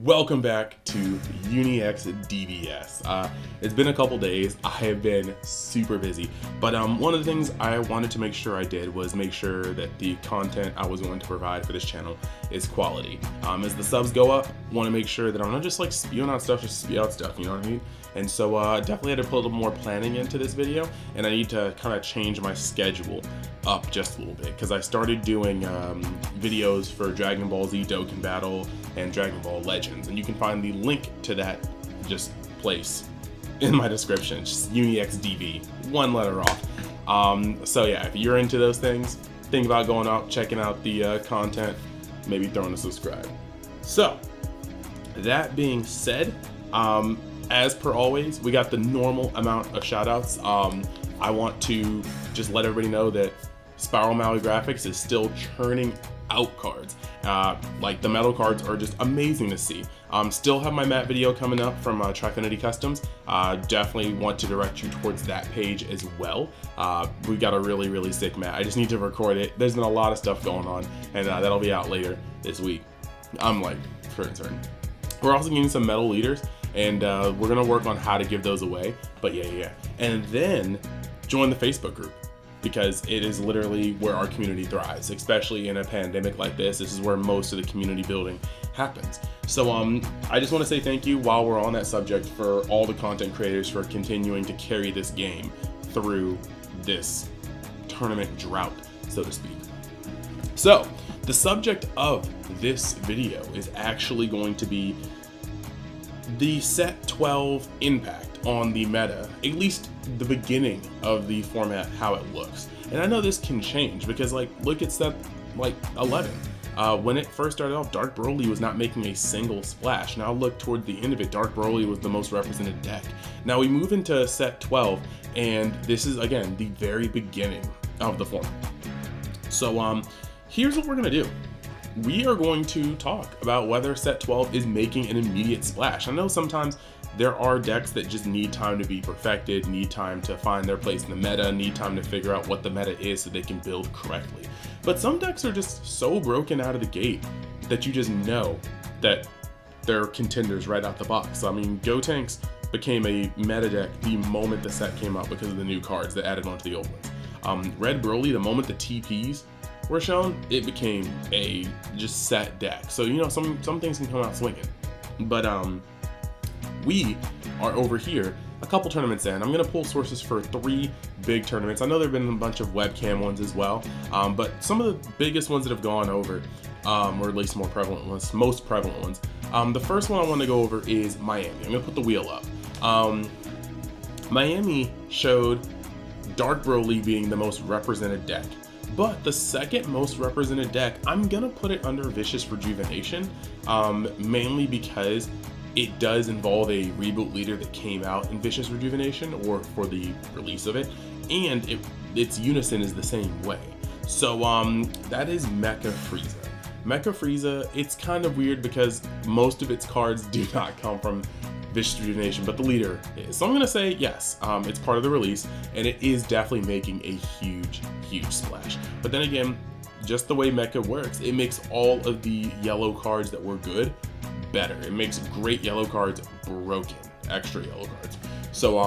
Welcome back to UniXDBS. It's been a couple days. I have been super busy, but one of the things I wanted to make sure I did was make sure that the content I was going to provide for this channel is quality. As the subs go up, I want to make sure that I'm not just like spewing out stuff, just spew out stuff, you know what I mean? And so definitely had to put a little more planning into this video, and I need to kind of change my schedule up just a little bit because I started doing videos for Dragon Ball Z Dokkan Battle and Dragon Ball Legends, and you can find the link to that just place in my description. Just UniXDB, one letter off. So yeah, if you're into those things, think about going out, checking out the content, maybe throwing a subscribe. So that being said, as per always, we got the normal amount of shoutouts. I want to just let everybody know that Maui GraphiX is still churning out cards. Like the metal cards are just amazing to see. Still have my matte video coming up from Tri-Finity Customs. Definitely want to direct you towards that page as well. We got a really sick matte. I just need to record it. There's been a lot of stuff going on, and that'll be out later this week. I'm like certain. We're also getting some metal leaders, and we're gonna work on how to give those away. But yeah. And then join the Facebook group, because it is literally where our community thrives, especially in a pandemic like this. This is where most of the community building happens. So I just want to say thank you while we're on that subject for all the content creators for continuing to carry this game through this tournament drought, so to speak. So the subject of this video is actually going to be the set 12 impact on the meta, at least the beginning of the format, how it looks. And I know this can change because, like, look at set like 11. When it first started off, Dark Broly was not making a single splash. Now look toward the end of it, Dark Broly was the most represented deck. Now we move into set 12, and this is again the very beginning of the format. So here's what we're gonna do. We are going to talk about whether set 12 is making an immediate splash. I know sometimes there are decks that just need time to be perfected, need time to find their place in the meta, need time to figure out what the meta is so they can build correctly. But some decks are just so broken out of the gate that you just know that they're contenders right out the box. I mean, Gotenks became a meta deck the moment the set came out because of the new cards that added onto the old ones. Red Broly, the moment the TPs were shown, it became a just set deck. So, you know, some things can come out swinging. But we are over here a couple tournaments in. I'm going to pull sources for 3 big tournaments. I know there have been a bunch of webcam ones as well, but some of the biggest ones that have gone over, or at least more prevalent ones, most prevalent ones. The first one I want to go over is Miami. I'm going to put the wheel up. Miami showed Dark Broly being the most represented deck. But the second most represented deck, I'm gonna put it under Vicious Rejuvenation, mainly because it does involve a reboot leader that came out in Vicious Rejuvenation, or for the release of it, and its unison is the same way. So that is Mecha Frieza. Mecha Frieza, it's kind of weird because most of its cards do not come from Vicious Rejuvenation, but the leader is. So I'm gonna say yes, it's part of the release, and it is definitely making a huge splash. But then again, just the way Mecha works, it makes all of the yellow cards that were good better. It makes great yellow cards broken, extra yellow cards. So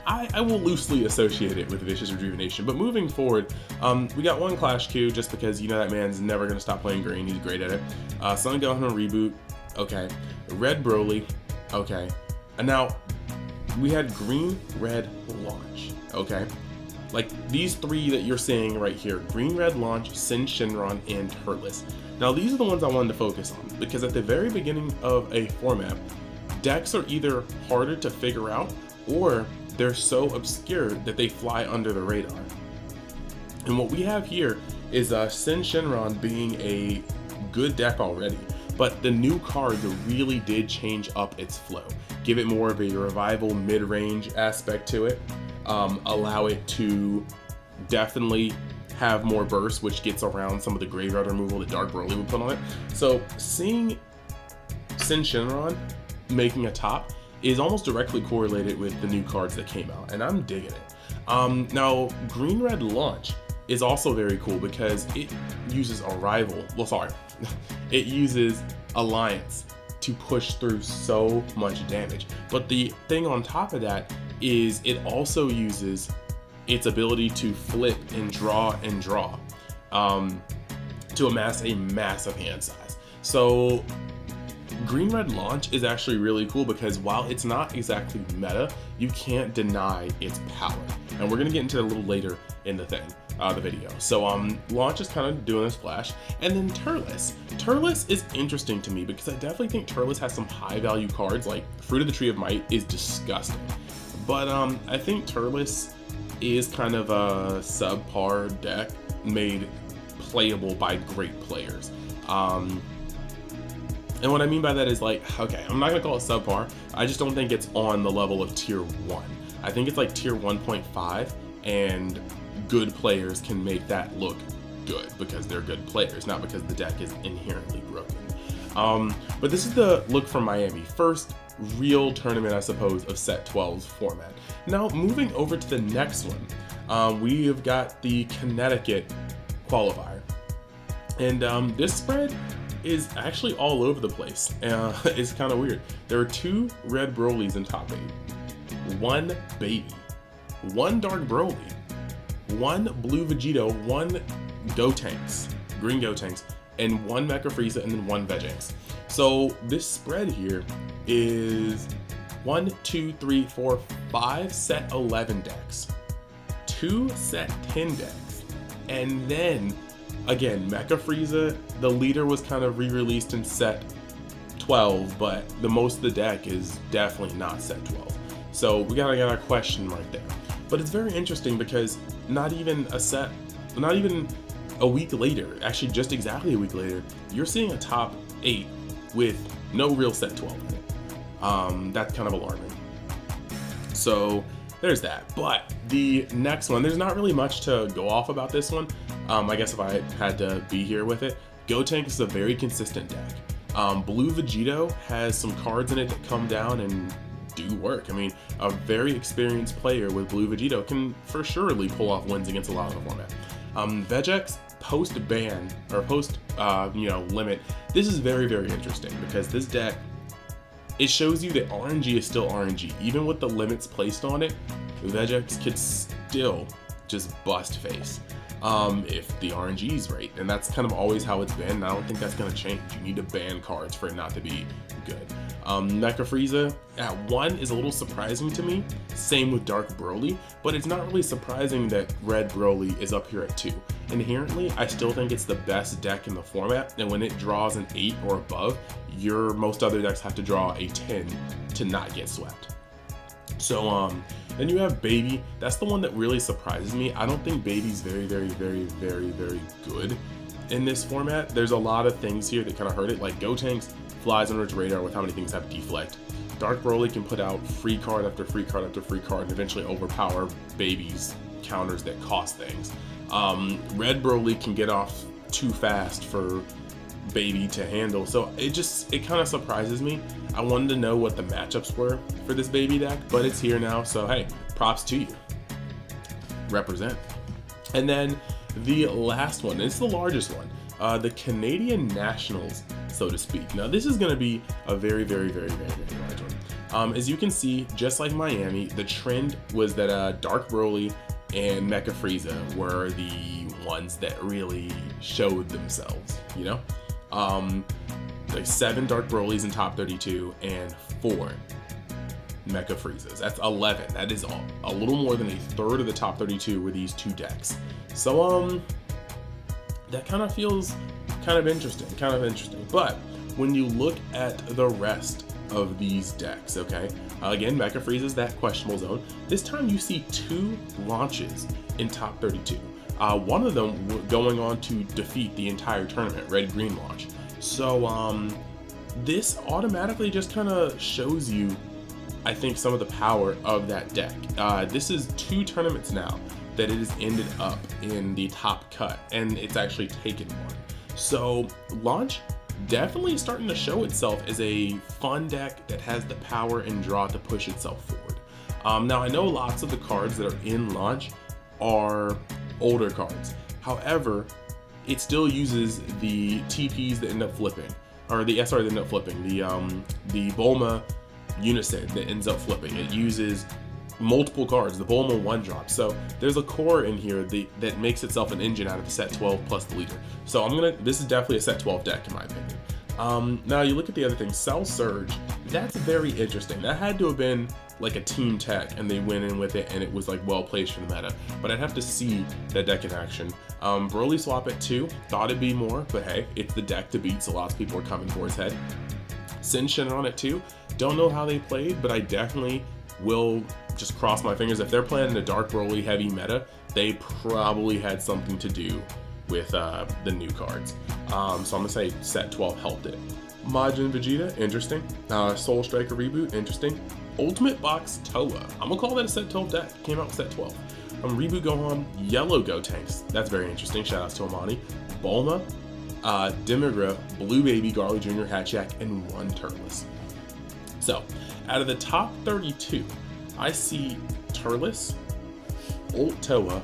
I will loosely associate it with Vicious Rejuvenation. But moving forward, we got one Clash Q, just because you know that man's never gonna stop playing green. He's great at it. Sun Gohan reboot, okay. Red Broly, okay. And now we had green, red launch, okay. Like these 3 that you're seeing right here, green, red launch, Sin Shenron, and Hurtless. Now these are the ones I wanted to focus on, because at the very beginning of a format, decks are either harder to figure out, or they're so obscure that they fly under the radar. And what we have here is Sin Shenron being a good deck already, but the new cards really did change up its flow, give it more of a revival mid-range aspect to it, allow it to definitely have more burst, which gets around some of the graveyard removal that Dark Broly would put on it. So seeing Sin Shenron making a top is almost directly correlated with the new cards that came out, and I'm digging it. Now green red launch is also very cool because it uses Arrival, well sorry, it uses Alliance to push through so much damage. But the thing on top of that is it also uses its ability to flip and draw to amass a massive hand size. So green red launch is actually really cool because while it's not exactly meta, you can't deny its power. And we're gonna get into it a little later in the video. So launch is kind of doing this flash. And then Turles. Turles is interesting to me because I definitely think Turles has some high value cards, like Fruit of the Tree of Might is disgusting. But I think Turles is kind of a subpar deck made playable by great players. And what I mean by that is like, okay, I'm not gonna call it subpar. I just don't think it's on the level of tier 1. I think it's like tier 1.5, and good players can make that look good because they're good players, not because the deck is inherently broken. But this is the look from Miami. First real tournament, I suppose, of set 12's format. Now moving over to the next one, we have got the Connecticut qualifier. And this spread is actually all over the place. It's kind of weird. There are 2 red Brolys in top 8, 1 baby, 1 dark Broly, 1 blue Vegito, 1 Gotenks, green Gotenks, and 1 Mecha Frieza, and then 1 Vegex. So this spread here is 1, 2, 3, 4, 5 set 11 decks, 2 set 10 decks, and then again, Mecha Frieza, the leader was kind of re-released in set 12, but the most of the deck is definitely not set 12. So we got a question mark there. But it's very interesting because not even a week later, actually just exactly a week later, you're seeing a top 8 with no real set 12 in it. That's kind of alarming. So there's that. But the next one, there's not really much to go off about this one. I guess if I had to be here with it, Gotenks is a very consistent deck. Blue Vegito has some cards in it that come down and do work. I mean, a very experienced player with Blue Vegito can for surely pull off wins against a lot of the format. Vegex post-ban, or post-limit, this is very, very interesting because this deck, it shows you that RNG is still RNG. Even with the limits placed on it, Vegex could still just bust face if the RNG is right. And that's kind of always how it's been. And I don't think that's going to change. You need to ban cards for it not to be good. Mecha Frieza at 1 is a little surprising to me. Same with Dark Broly, but it's not really surprising that Red Broly is up here at 2. Inherently, I still think it's the best deck in the format, and when it draws an 8 or above, most other decks have to draw a 10 to not get swept. So then you have Baby. That's the one that really surprises me. I don't think Baby's very, very, very, very, very good in this format. There's a lot of things here that kind of hurt it, like Gotenks flies under its radar with how many things have deflect. Dark Broly can put out free card after free card after free card and eventually overpower Baby's counters that cost things. Red Broly can get off too fast for Baby to handle, so it kind of surprises me. I wanted to know what the matchups were for this Baby deck, but it's here now, so hey, props to you. Represent. And then the last one, it's the largest one, the Canadian Nationals, so to speak. Now this is going to be a very, very, very, very, very large one. As you can see, just like Miami, the trend was that Dark Broly and Mecha Frieza were the ones that really showed themselves, you know? Like 7 Dark Brolys in top 32 and 4 Mecha Friezas. That's 11. That is a little more than a third of the top 32 with these 2 decks. So that kind of feels kind of interesting. But when you look at the rest of these decks, okay, again, Mecha Frieza's that questionable zone. This time you see 2 launches in top 32. One of them going on to defeat the entire tournament, red-green launch. So this automatically just kind of shows you, I think, some of the power of that deck. This is 2 tournaments now that it has ended up in the top cut, and it's actually taken one. So launch definitely starting to show itself as a fun deck that has the power and draw to push itself forward. Now I know lots of the cards that are in launch are older cards. However, it still uses the TPs that end up flipping. or the sorry, they end up flipping the Bulma Unison that ends up flipping. It uses multiple cards, the Bulma 1-drop. So there's a core in here that makes itself an engine out of the set 12 plus the leader. So this is definitely a set 12 deck in my opinion. Now you look at the other thing, Cell Surge, that's very interesting. That had to have been like a team tech and they went in with it and it was like well placed for the meta, but I'd have to see that deck in action. Broly Swap at 2, thought it'd be more, but hey, it's the deck to beat, so lots of people are coming for his head. Sin Shenron at 2, don't know how they played, but I definitely will just cross my fingers. If they're playing a Dark Broly heavy meta, they probably had something to do with the new cards. So I'm gonna say set 12 helped it. Majin Vegeta, interesting. Soul Striker Reboot, interesting. Ultimate Box Toa, I'm gonna call that a set 12 deck. Came out with set 12. Reboot Gohan, Yellow Gotenks, that's very interesting. Shout outs to Amani. Bulma, Demigra, Blue Baby, Garlic Jr., Hatchak, and 1 Turles. So, out of the top 32, I see Turles, Ult Toa,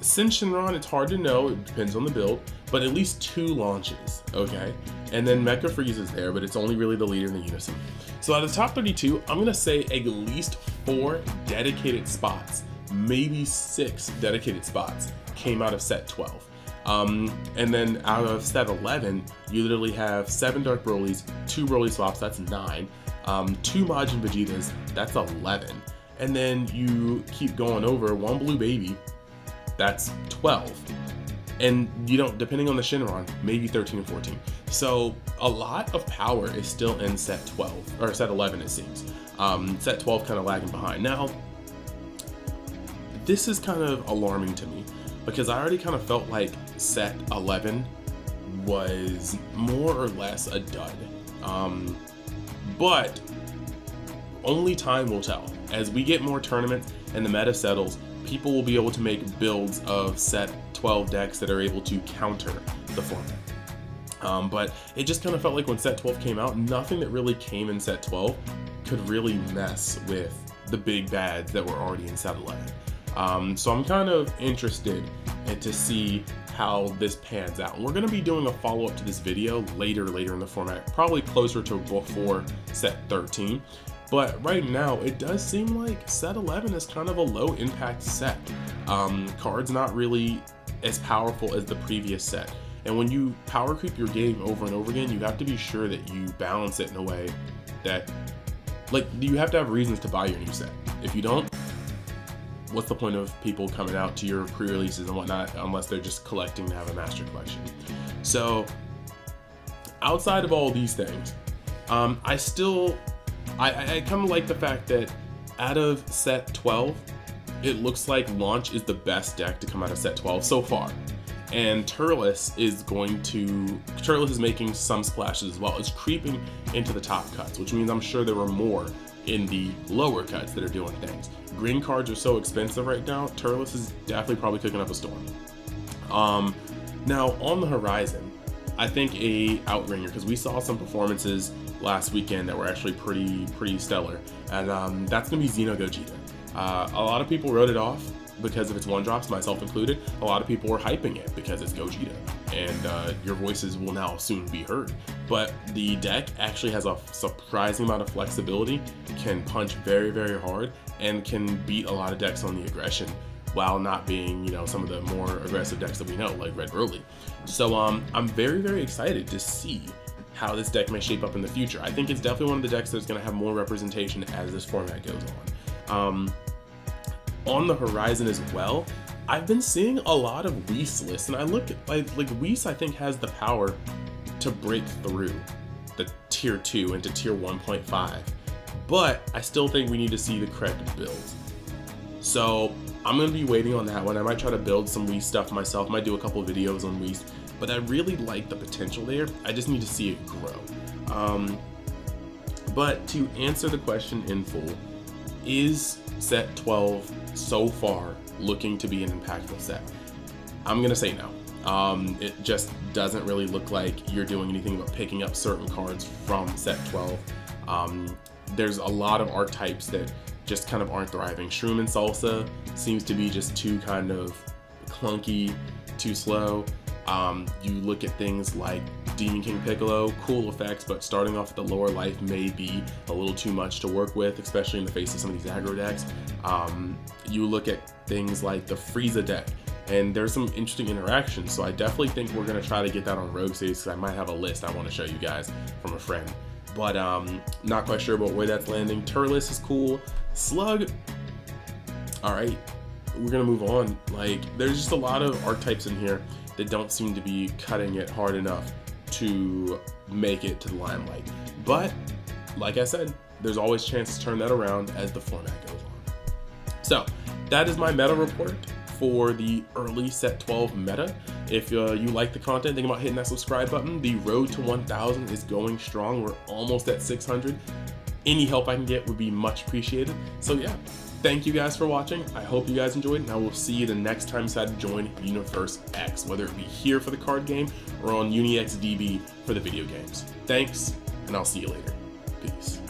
Sin Shenron, it's hard to know, it depends on the build, but at least 2 launches, okay? And then Mecha Freeze is there, but it's only really the leader in the Unison. So out of the top 32, I'm gonna say at least 4 dedicated spots, maybe 6 dedicated spots came out of set 12. And then out of set 11, you literally have 7 Dark Brolys, 2 Broly Swaps, that's 9, 2 Majin Vegetas, that's 11. And then you keep going over, 1 Blue Baby, that's 12. And you don't, depending on the Shenron, maybe 13 and 14. So a lot of power is still in set 12, or set 11 it seems. Set 12 kind of lagging behind. Now, this is kind of alarming to me because I already kind of felt like set 11 was more or less a dud. But only time will tell. As we get more tournaments and the meta settles, people will be able to make builds of set 12 decks that are able to counter the format. But it just kind of felt like when set 12 came out, nothing that really came in set 12 could really mess with the big bads that were already in set 11. So I'm kind of interested to see how this pans out. We're going to be doing a follow-up to this video later in the format, probably closer to before set 13. But right now, it does seem like set 11 is kind of a low impact set. Cards not really as powerful as the previous set. And when you power creep your game over and over again, you have to be sure that you balance it in a way that, like, you have to have reasons to buy your new set. If you don't, what's the point of people coming out to your pre-releases and whatnot unless they're just collecting to have a master collection? So outside of all these things, I kind of like the fact that out of set 12, it looks like Launch is the best deck to come out of set 12 so far. And Turles is making some splashes as well. It's creeping into the top cuts, which means I'm sure there were more in the lower cuts that are doing things. Green cards are so expensive right now, Turles is definitely probably cooking up a storm. Now on the horizon, I think a outringer, because we saw some performances last weekend that were actually pretty stellar, and that's gonna be Xeno Gogeta. A lot of people wrote it off because of its 1-drops, myself included. A lot of people were hyping it because it's Gogeta, and your voices will now soon be heard. But the deck actually has a surprising amount of flexibility, can punch very, very hard, and can beat a lot of decks on the aggression while not being, you know, some of the more aggressive decks that we know, like Red Broly. So I'm very, very excited to see how this deck may shape up in the future. I think it's definitely one of the decks that's going to have more representation as this format goes on. On the horizon as well, I've been seeing a lot of Whis lists, and I look at like Whis I think has the power to break through the tier 2 into tier 1.5, but I still think we need to see the correct builds. So I'm going to be waiting on that one. I might try to build some Whis stuff myself, might do a couple of videos on Whis, but I really like the potential there. I just need to see it grow. But to answer the question in full, is set 12 so far looking to be an impactful set? I'm gonna say no. It just doesn't really look like you're doing anything but picking up certain cards from set 12. There's a lot of archetypes that just kind of aren't thriving. Shroom and Salsa seems to be just too kind of clunky, too slow. You look at things like Demon King Piccolo, cool effects, but starting off at the lower life may be a little too much to work with, especially in the face of some of these aggro decks. You look at things like the Frieza deck, and there's some interesting interactions, so I definitely think we're going to try to get that on Rogue Saves, because I might have a list I want to show you guys from a friend. But not quite sure about where that's landing. Turles is cool. Slug, alright, we're going to move on. Like, there's just a lot of archetypes in here that don't seem to be cutting it hard enough to make it to the limelight. But, like I said, there's always a chance to turn that around as the format goes on. So, that is my meta report for the early set 12 meta. If you like the content, think about hitting that subscribe button. The road to 1,000 is going strong. We're almost at 600. Any help I can get would be much appreciated. So yeah, thank you guys for watching. I hope you guys enjoyed, and I will see you the next time you decide to join Universe X, whether it be here for the card game or on UniXDB for the video games. Thanks, and I'll see you later. Peace.